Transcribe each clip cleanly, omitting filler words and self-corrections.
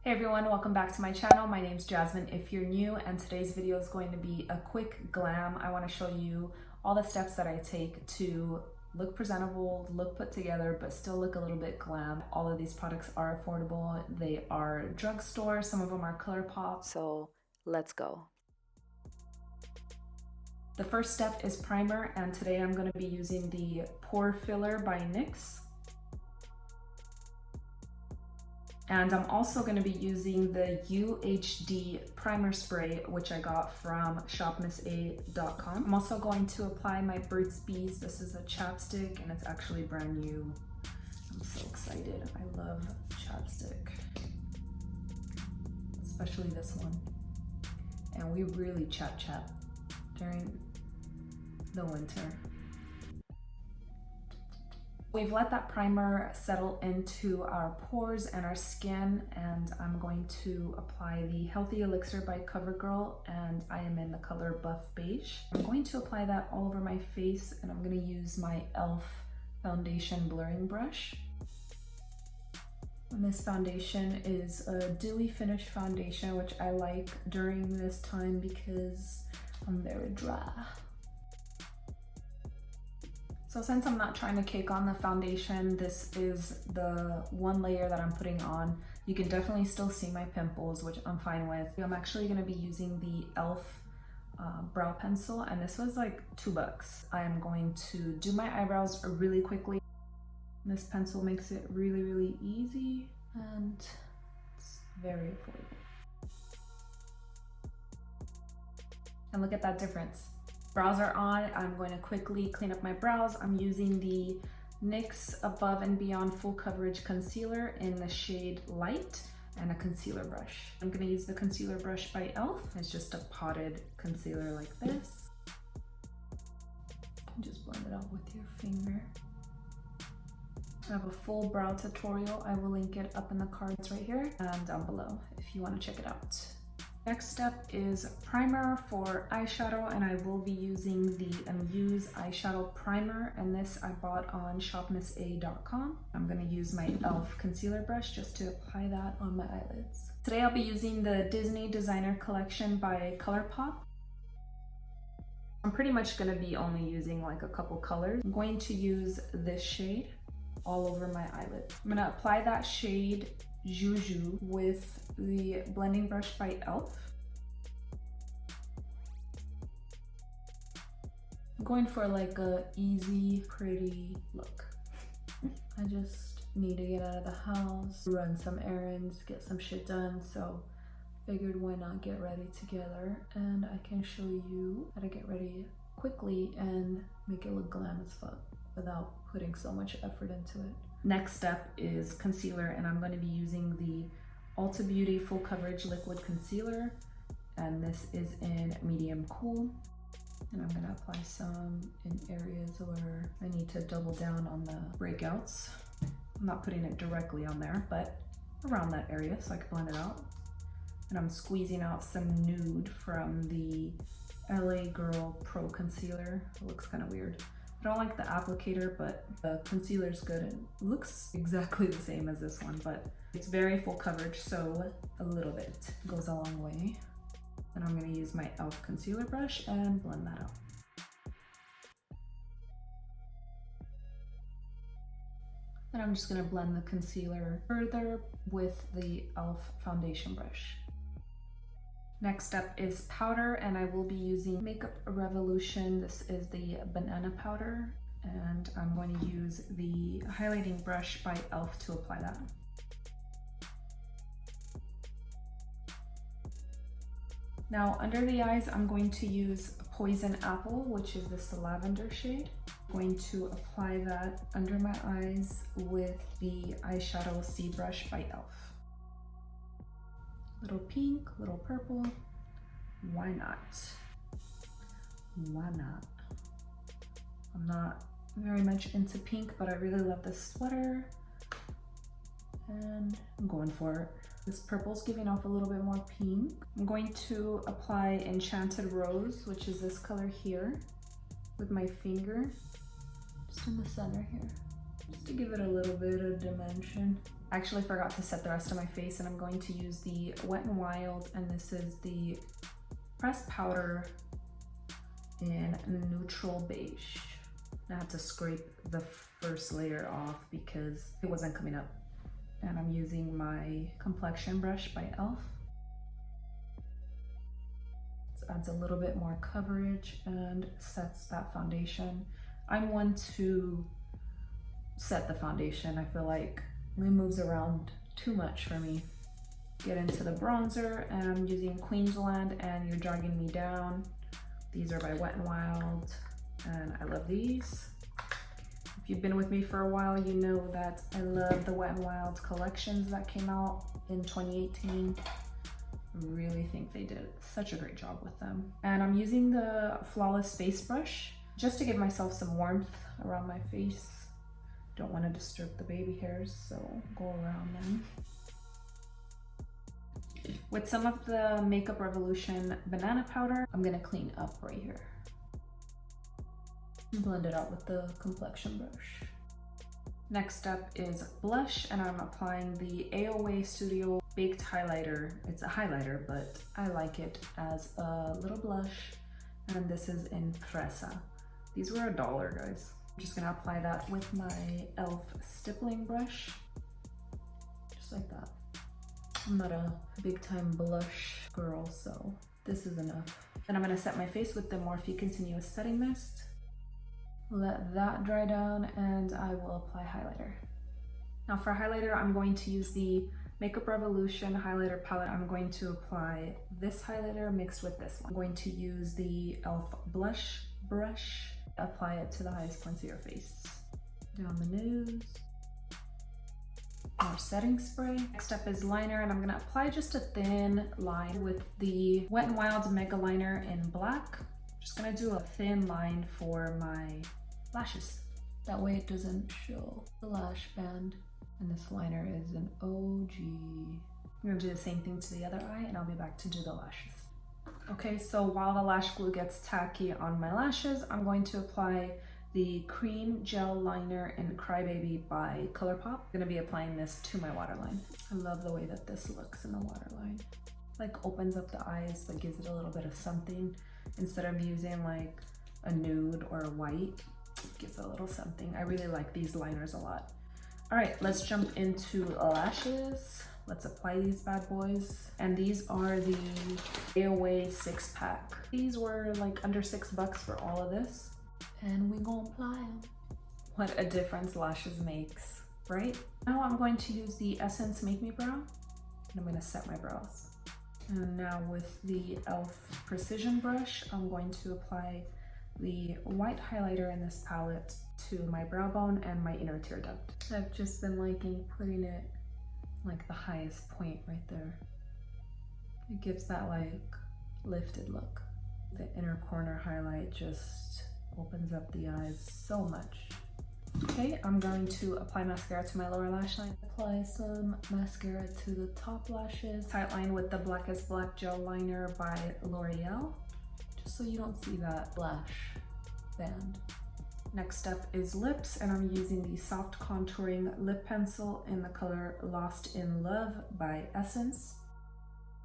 Hey everyone, welcome back to my channel. My name's Jasmine if you're new, and today's video is going to be a quick glam. I want to show you all the steps that I take to look presentable, look put together, but still look a little bit glam. All of these products are affordable. They are drugstore, some of them are ColourPop, so let's go. The first step is primer, and today I'm going to be using the Pore Filler by NYX. And I'm also going to be using the UHD primer spray, which I got from shopmissa.com. I'm also going to apply my Burt's Bees. This is a chapstick and it's actually brand new. I'm so excited. I love chapstick, especially this one. And we really chap during the winter. We've let that primer settle into our pores and our skin, and I'm going to apply the Healthy Elixir by CoverGirl, and I am in the color Buff Beige. I'm going to apply that all over my face, and I'm going to use my e.l.f. foundation blurring brush. And this foundation is a dewy finish foundation, which I like during this time because I'm very dry. So since I'm not trying to cake on the foundation, this is the one layer that I'm putting on. You can definitely still see my pimples, which I'm fine with. I'm actually going to be using the e.l.f. brow pencil, and this was like $2. I am going to do my eyebrows really quickly. This pencil makes it really easy, and it's very affordable. And look at that difference. Brows are on. I'm going to quickly clean up my brows. I'm using the NYX Above and Beyond Full Coverage Concealer in the shade Light and a concealer brush. I'm going to use the concealer brush by e.l.f. It's just a potted concealer like this. Just blend it out with your finger. I have a full brow tutorial. I will link it up in the cards right here and down below if you want to check it out. Next step is primer for eyeshadow, and I will be using the Amuse eyeshadow primer, and this I bought on shopmissa.com. I'm going to use my e.l.f. concealer brush just to apply that on my eyelids. Today I'll be using the Disney Designer Collection by ColourPop. I'm pretty much going to be only using like a couple colors. I'm going to use this shade all over my eyelids. I'm going to apply that shade Juju with the blending brush by e.l.f. I'm going for like a easy, pretty look. I just need to get out of the house, run some errands, get some shit done, so figured why not get ready together, and I can show you how to get ready quickly and make it look glam as fuck without putting so much effort into it. Next step is concealer, and I'm going to be using the Ulta Beauty Full Coverage Liquid Concealer, and this is in medium cool. And I'm going to apply some in areas where I need to double down on the breakouts. I'm not putting it directly on there, but around that area so I can blend it out. And I'm squeezing out some nude from the LA Girl Pro Concealer. It looks kind of weird. I don't like the applicator, but the concealer is good and looks exactly the same as this one, but it's very full coverage, so a little bit goes a long way. And I'm going to use my e.l.f. concealer brush and blend that out. And I'm just going to blend the concealer further with the e.l.f. foundation brush. Next step is powder, and I will be using Makeup Revolution. This is the banana powder, and I'm going to use the highlighting brush by e.l.f. to apply that. Now under the eyes, I'm going to use Poison Apple, which is this lavender shade. I'm going to apply that under my eyes with the eyeshadow C brush by e.l.f. Little pink, little purple, why not? Why not? I'm not very much into pink, but I really love this sweater, and I'm going for it. This purple's giving off a little bit more pink. I'm going to apply Enchanted Rose, which is this color here, with my finger, just in the center here, just to give it a little bit of dimension. I actually forgot to set the rest of my face, and I'm going to use the Wet n Wild, and this is the pressed powder in neutral beige. I had to scrape the first layer off because it wasn't coming up. And I'm using my complexion brush by e.l.f. This adds a little bit more coverage and sets that foundation. I'm one to set the foundation. I feel like it moves around too much for me. Get into the bronzer, and I'm using Queensland and You're Dragging Me Down. These are by Wet n Wild, and I love these. If you've been with me for a while, you know that I love the Wet n Wild collections that came out in 2018. I really think they did such a great job with them. And I'm using the Flawless Face Brush just to give myself some warmth around my face. Don't want to disturb the baby hairs, so go around them. With some of the Makeup Revolution banana powder, I'm gonna clean up right here. Blend it out with the complexion brush. Next up is blush, and I'm applying the AOA Studio Baked Highlighter. It's a highlighter, but I like it as a little blush, and this is in Fresa. These were $1, guys. I'm just gonna apply that with my e.l.f. stippling brush, just like that. I'm not a big time blush girl, so this is enough. Then I'm gonna set my face with the Morphe Continuous Setting Mist. Let that dry down, and I will apply highlighter. Now for highlighter, I'm going to use the Makeup Revolution highlighter palette. I'm going to apply this highlighter mixed with this one. I'm going to use the e.l.f. blush brush, apply it to the highest points of your face. Down the nose. More setting spray. Next up is liner, and I'm gonna apply just a thin line with the Wet n Wild Mega Liner in black. Just gonna do a thin line for my lashes. That way it doesn't show the lash band. And this liner is an OG. I'm gonna do the same thing to the other eye, and I'll be back to do the lashes. Okay, so while the lash glue gets tacky on my lashes, I'm going to apply the Cream Gel Liner in Crybaby by ColourPop. I'm gonna be applying this to my waterline. I love the way that this looks in the waterline. Like opens up the eyes, but gives it a little bit of something. Instead of using like a nude or a white, it gives a little something. I really like these liners a lot. All right, let's jump into lashes. Let's apply these bad boys. And these are the AOA 6-pack. These were like under $6 for all of this. And we gonna apply them. What a difference lashes makes, right? Now I'm going to use the Essence Make Me Brow, and I'm gonna set my brows. And now with the e.l.f. Precision brush, I'm going to apply the white highlighter in this palette to my brow bone and my inner tear duct. I've just been liking putting it like the highest point right there. It gives that like lifted look. The inner corner highlight just opens up the eyes so much. Okay, I'm going to apply mascara to my lower lash line. Apply some mascara to the top lashes. Tight line with the Blackest Black Gel Liner by L'Oreal, just so you don't see that lash band. Next up is lips, and I'm using the Soft Contouring Lip Pencil in the color Lost in Love by Essence.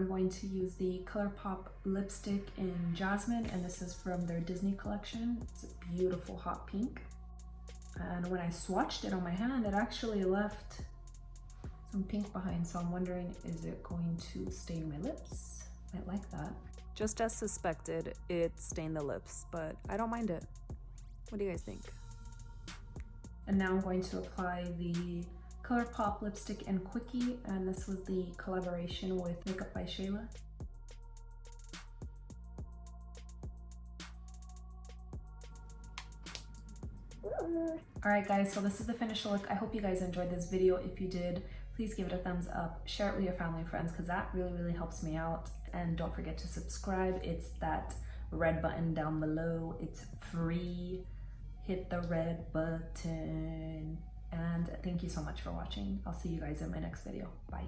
I'm going to use the ColourPop lipstick in Jasmine, and this is from their Disney collection. It's a beautiful hot pink. And when I swatched it on my hand, it actually left some pink behind, so I'm wondering, is it going to stain my lips? I like that. Just as suspected, it stained the lips, but I don't mind it. What do you guys think? And now I'm going to apply the ColourPop lipstick in Quickie, and this was the collaboration with Makeup by Shayla. Alright guys, so this is the finished look. I hope you guys enjoyed this video. If you did, please give it a thumbs up, share it with your family and friends, because that really helps me out. And don't forget to subscribe. It's that red button down below. It's free. Hit the red button. And thank you so much for watching. I'll see you guys in my next video. Bye.